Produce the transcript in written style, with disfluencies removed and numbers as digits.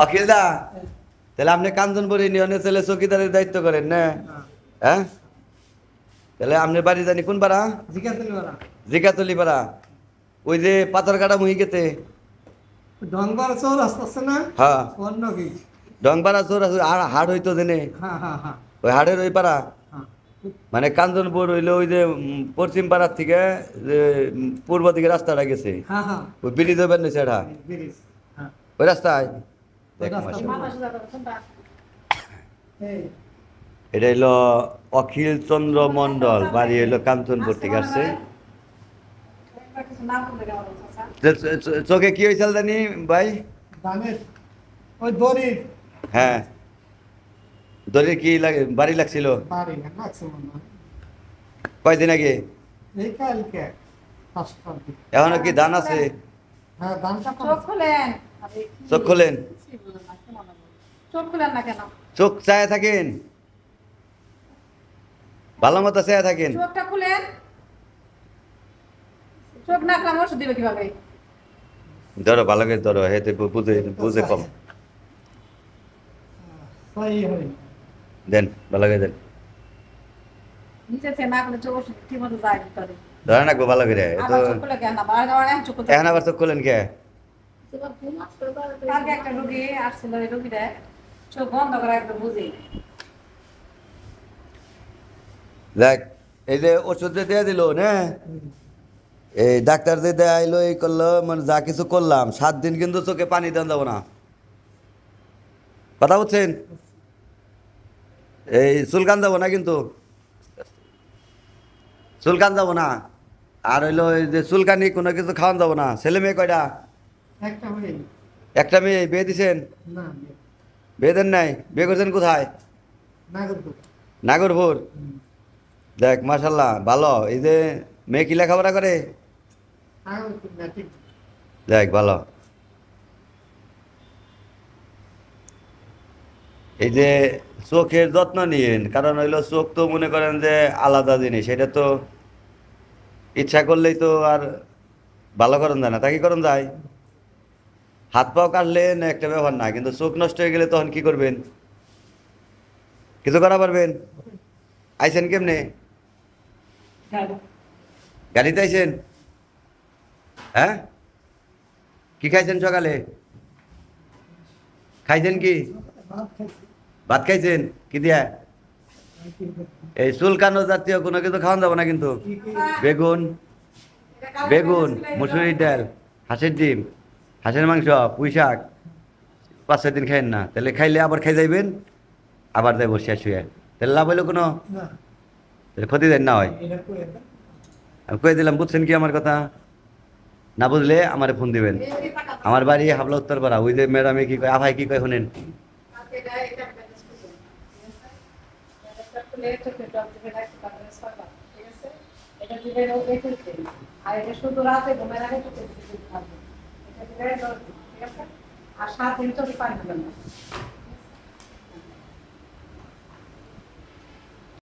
অখিল দা, তাহলে আপনি কাঞ্চনপুর ইউনিয়নের ছেলে চৌকিদারের দায়িত্ব করেন না? হ্যাঁ, তাহলে আপনি বাড়ি জানি কোন পাড়া? জিকাতলি পাড়া। ওই যে পাথর কাটা মুহি গেতে ডংবার চোর আসতেছে না? হ্যাঁ, অন্য কি? ডংপাড়া চোর আছে আর হাট হইতো জেনে হ্যাঁ হ্যাঁ হ্যাঁ ওই হাটের ওই পাড়া। হ্যাঁ। মানে কাঞ্চনপুর হইলো ওই যে পশ্চিম পাড়ার থেকে যে পূর্ব দিকে রাস্তাটা গেছে, হ্যাঁ হ্যাঁ ওই ব্রিজ ওপেন নিচে এটা ব্রিজ, হ্যাঁ। ওই রাস্তায়। ওই দেখ রাস্তা মাশাআল্লাহ। এই, এটা হইলো অখিল চন্দ্র মন্ডল, বাড়ি হইলো কাঞ্চনপুর থেকে আসছে। চোখে কি হয়েছিল জানি ভাই? ধানের ওই দড়ির হ্যাঁ, দড়ি কি লাগে বাড়ি লাগছিল? বাড়ি না লাগছে মনে হয়। কয়দিন আগে? এই কালকে পাঁচটার দিকে। এখনো কি ধান আছে? হ্যাঁ ধানটা চোখ খুলেন। আরে কি চোখ খোলেন। কিছুই বুঝলাম না, কেমন বলো? চোখ খুলেন না কেন? চোখ চায় থাকেন, ভালো মতো চায় থাকেন। চোখটা খুলেন। চোখ না খুলে ওষুধ দিবে কিভাবে? ধরো ভালো করে ধরো, হেতে বুঝে বুঝে কম। সহি হয়। দেন ভালো করে দেন, নিচে থেকে না খুলে চোখ ওষুধ ঠিক মতো যায় ভিতরে। ধরে রাখবো ভালো করে। তো আবার চোখ খুলে কেন না? বার বার চোখ খুলতে এখন আবার চোখ খোলেন কে? কালকে একটা রোগী আসছিল, এই রোগীটা চোখ বন্ধ করে একদম বুঝি। দেখ এই যে ওষুধ যে দিয়ে দিল না, এই ডাক্তার যে দেয়া আইলো এই করলো, মানে যা কিছু করলাম 7 দিন কিন্তু চোখে পানি দেন যাবো না, কথা বুঝছেন? এই চুলকান যাবো না কিন্তু, চুলকান যাবো না। আর হইলো এই যে চুলকানি কোনো কিছু খাওয়ান যাবো না। ছেলে মেয়ে কয়টা? একটা হয়ে একটা মেয়ে, বিয়ে দিছেন? না বিয়ে দেন নাই? বিয়ে করছেন কোথায়? নাগরপুর। নাগরপুর। দেখ মাশাল্লাহ ভালো। এই যে মেয়ে কি লেখাপড়া করে? নাগরপুর না ঠিক। দেখ ভালো। এই যে চোখের যত্ন নিয়েন, কারণ হইলো চোখ তো মনে করেন যে আলাদা জিনিস, এটা তো ইচ্ছা করলেই তো আর ভালো করণ যায় না, তা কি করণ যায়? হাত পাও কাটলেন একটা ব্যাপার না, কিন্তু চোখ নষ্ট হয়ে গেলে তখন কি করবেন? কিছু করা পারবেন? আইছেন কেমনে? গাড়িতে আইছেন? হ্যাঁ, কি খাইছেন সকালে? খাইছেন কি? ভাত খাইছি। ভাত খাইছেন কি দিয়া? এই চুলকানো জাতীয় কোনো কিছু খাওয়ান যাবে না কিন্তু। বেগুন, বেগুন, মুসুরির ডাল, হাঁসের ডিম, হাঁসের মাংস, পুঁই শাক 5-6 দিন খাইন না, তাহলে খাইলে আবার খাই যাইবেন, আবার যাইব শেষ হয়ে। তাহলে লাভ হইলো কোনো? না তাহলে ক্ষতি দেন না হয়। এটা করে দাও। আমি কয়ে দিলাম, বুঝছেন কি আমার কথা? না বুঝলে আমারে ফোন দিবেন। আমার বাড়ি হাবলা উত্তরপাড়া। ওই যে ম্যাডামে কি কয়, আভাই কি কয় শুনেন। আর এটা শুধু রাতে ঘুমের আগে চোখে দিতে হবে। এটা দিলে ঠিক আছে। আর 7 দিন চোখে পানি দেবেন না।